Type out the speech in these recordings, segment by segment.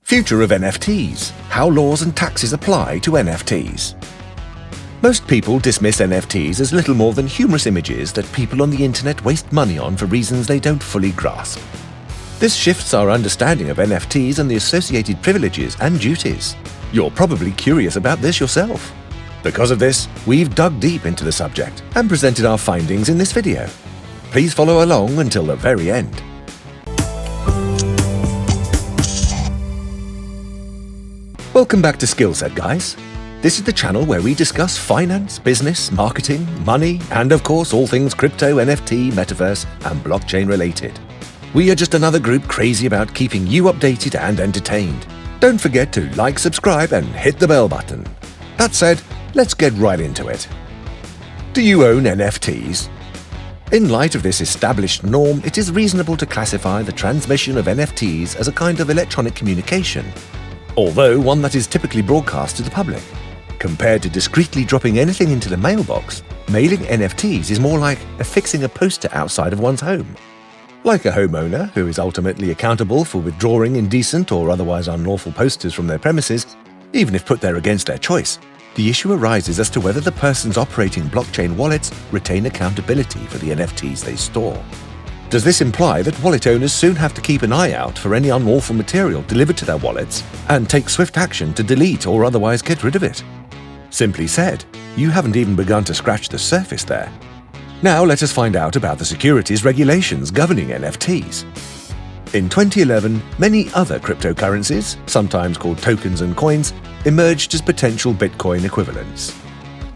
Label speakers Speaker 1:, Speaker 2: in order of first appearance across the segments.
Speaker 1: Future of NFTs – How laws and taxes apply to NFTs. Most people dismiss NFTs as little more than humorous images that people on the internet waste money on for reasons they don't fully grasp. This shifts our understanding of NFTs and the associated privileges and duties. You're probably curious about this yourself. Because of this, we've dug deep into the subject and presented our findings in this video. Please follow along until the very end. Welcome back to Skillset, guys. This is the channel where we discuss finance, business, marketing, money, and of course all things crypto, NFT, Metaverse, and blockchain related. We are just another group crazy about keeping you updated and entertained. Don't forget to like, subscribe, and hit the bell button. That said, let's get right into it. Do you own NFTs? In light of this established norm, it is reasonable to classify the transmission of NFTs as a kind of electronic communication, although one that is typically broadcast to the public. Compared to discreetly dropping anything into the mailbox, mailing NFTs is more like affixing a poster outside of one's home. Like a homeowner who is ultimately accountable for withdrawing indecent or otherwise unlawful posters from their premises, even if put there against their choice, the issue arises as to whether the persons operating blockchain wallets retain accountability for the NFTs they store. Does this imply that wallet owners soon have to keep an eye out for any unlawful material delivered to their wallets and take swift action to delete or otherwise get rid of it? Simply said, you haven't even begun to scratch the surface there. Now let us find out about the securities regulations governing NFTs. In 2011, many other cryptocurrencies, sometimes called tokens and coins, emerged as potential Bitcoin equivalents.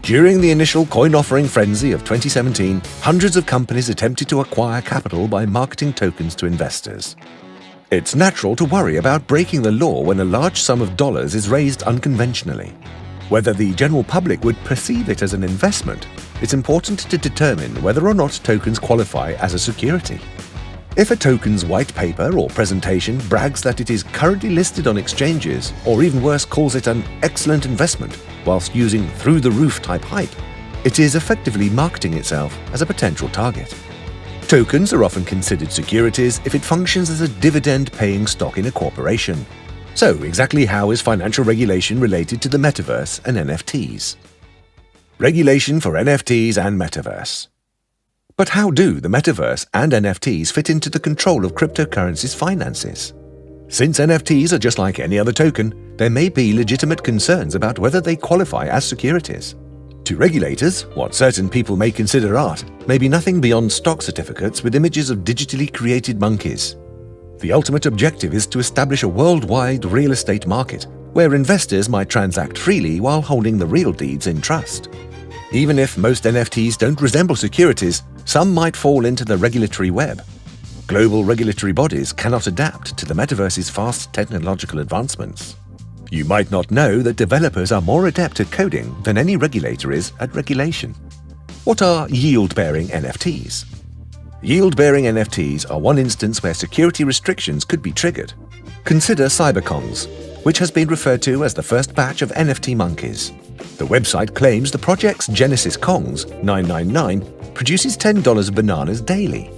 Speaker 1: During the initial coin offering frenzy of 2017, hundreds of companies attempted to acquire capital by marketing tokens to investors. It's natural to worry about breaking the law when a large sum of dollars is raised unconventionally. Whether the general public would perceive it as an investment, it's important to determine whether or not tokens qualify as a security. If a token's white paper or presentation brags that it is currently listed on exchanges, or even worse calls it an excellent investment, whilst using through-the-roof type hype, it is effectively marketing itself as a potential target. Tokens are often considered securities if it functions as a dividend-paying stock in a corporation. So, exactly how is financial regulation related to the Metaverse and NFTs? Regulation for NFTs and Metaverse. But how do the Metaverse and NFTs fit into the control of cryptocurrency's finances? Since NFTs are just like any other token, there may be legitimate concerns about whether they qualify as securities. To regulators, what certain people may consider art may be nothing beyond stock certificates with images of digitally created monkeys. The ultimate objective is to establish a worldwide real estate market where investors might transact freely while holding the real deeds in trust. Even if most NFTs don't resemble securities, some might fall into the regulatory web. Global regulatory bodies cannot adapt to the Metaverse's fast technological advancements. You might not know that developers are more adept at coding than any regulator is at regulation. What are yield-bearing NFTs? Yield-bearing NFTs are one instance where security restrictions could be triggered. Consider CyberKongs, which has been referred to as the first batch of NFT monkeys. The website claims the project's Genesis Kongs, 999, produces $10 of bananas daily.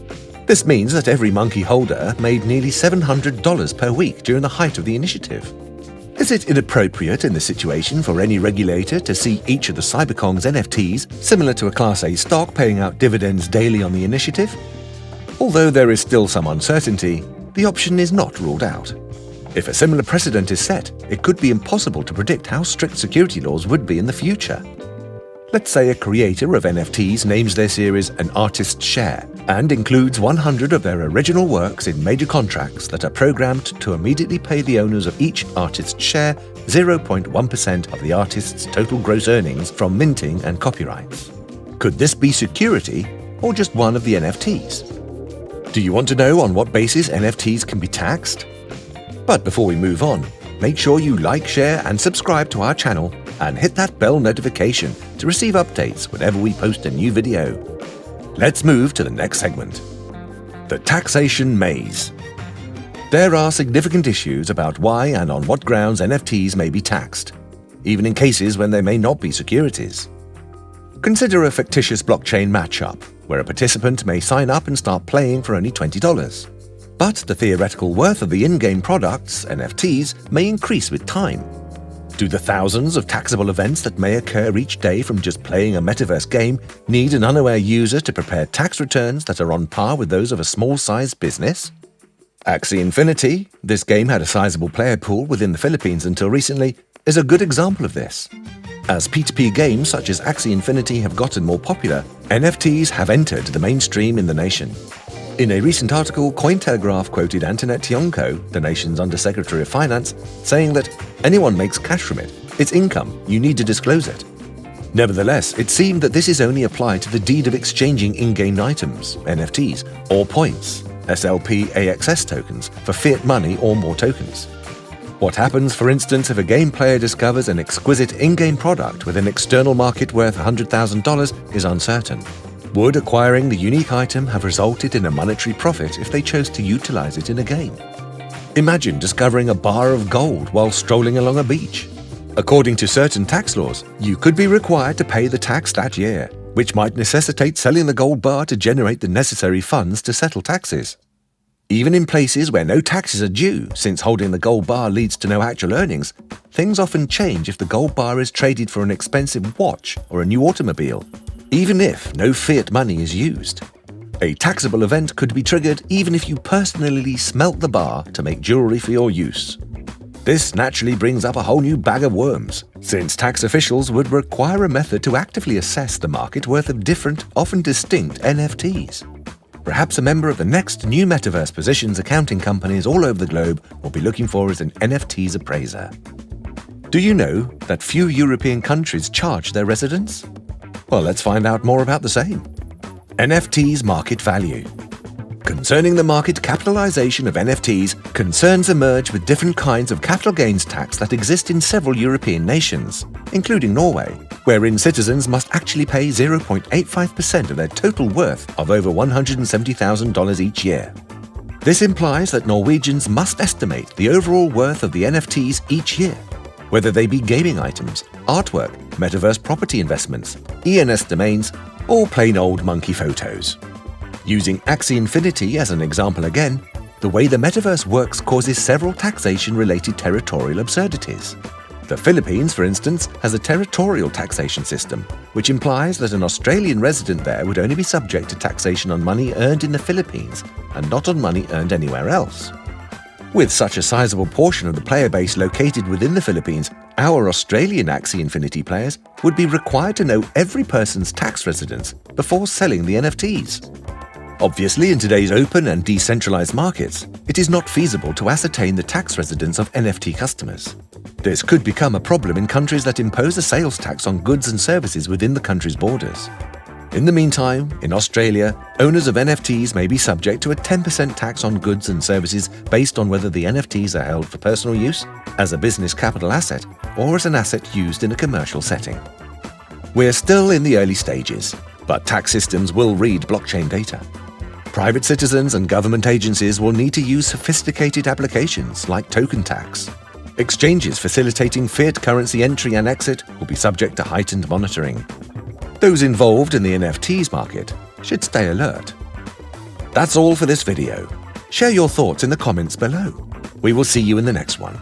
Speaker 1: This means that every monkey holder made nearly $700 per week during the height of the initiative. Is it inappropriate in this situation for any regulator to see each of the CyberKong's NFTs similar to a Class A stock paying out dividends daily on the initiative? Although there is still some uncertainty, the option is not ruled out. If a similar precedent is set, it could be impossible to predict how strict security laws would be in the future. Let's say a creator of NFTs names their series an artist's share and includes 100 of their original works in major contracts that are programmed to immediately pay the owners of each artist's share 0.1% of the artist's total gross earnings from minting and copyrights. Could this be security or just one of the NFTs? Do you want to know on what basis NFTs can be taxed? But before we move on, make sure you like, share, and subscribe to our channel and hit that bell notification to receive updates whenever we post a new video. Let's move to the next segment. The Taxation Maze. There are significant issues about why and on what grounds NFTs may be taxed, even in cases when they may not be securities. Consider a fictitious blockchain matchup, where a participant may sign up and start playing for only $20. But the theoretical worth of the in-game products, NFTs, may increase with time. Do the thousands of taxable events that may occur each day from just playing a Metaverse game need an unaware user to prepare tax returns that are on par with those of a small-sized business? Axie Infinity, this game had a sizable player pool within the Philippines until recently, is a good example of this. As P2P games such as Axie Infinity have gotten more popular, NFTs have entered the mainstream in the nation. In a recent article, Cointelegraph quoted Antoinette Tionko, the nation's Undersecretary of Finance, saying that anyone makes cash from it. It's income. You need to disclose it. Nevertheless, it seemed that this is only applied to the deed of exchanging in-game items, NFTs, or points, SLP AXS tokens, for fiat money or more tokens. What happens, for instance, if a game player discovers an exquisite in-game product with an external market worth $100,000 is uncertain. Would acquiring the unique item have resulted in a monetary profit if they chose to utilize it in a game? Imagine discovering a bar of gold while strolling along a beach. According to certain tax laws, you could be required to pay the tax that year, which might necessitate selling the gold bar to generate the necessary funds to settle taxes. Even in places where no taxes are due, since holding the gold bar leads to no actual earnings, things often change if the gold bar is traded for an expensive watch or a new automobile, even if no fiat money is used. A taxable event could be triggered even if you personally smelt the bar to make jewelry for your use. This naturally brings up a whole new bag of worms, since tax officials would require a method to actively assess the market worth of different, often distinct NFTs. Perhaps a member of the next new Metaverse positions accounting companies all over the globe will be looking for as an NFTs appraiser. Do you know that few European countries charge their residents? Well, let's find out more about the same. NFTs market value. Concerning the market capitalization of NFTs, concerns emerge with different kinds of capital gains tax that exist in several European nations, including Norway, wherein citizens must actually pay 0.85% of their total worth of over $170,000 each year. This implies that Norwegians must estimate the overall worth of the NFTs each year, whether they be gaming items, artwork, Metaverse property investments, ENS domains, or plain old monkey photos. Using Axie Infinity as an example again, the way the Metaverse works causes several taxation-related territorial absurdities. The Philippines, for instance, has a territorial taxation system, which implies that an Australian resident there would only be subject to taxation on money earned in the Philippines and not on money earned anywhere else. With such a sizable portion of the player base located within the Philippines, our Australian Axie Infinity players would be required to know every person's tax residence before selling the NFTs. Obviously, in today's open and decentralized markets, it is not feasible to ascertain the tax residence of NFT customers. This could become a problem in countries that impose a sales tax on goods and services within the country's borders. In the meantime, in Australia, owners of NFTs may be subject to a 10% tax on goods and services based on whether the NFTs are held for personal use, as a business capital asset, or as an asset used in a commercial setting. We're still in the early stages, but tax systems will read blockchain data. Private citizens and government agencies will need to use sophisticated applications like token tax. Exchanges facilitating fiat currency entry and exit will be subject to heightened monitoring. Those involved in the NFTs market should stay alert. That's all for this video. Share your thoughts in the comments below. We will see you in the next one.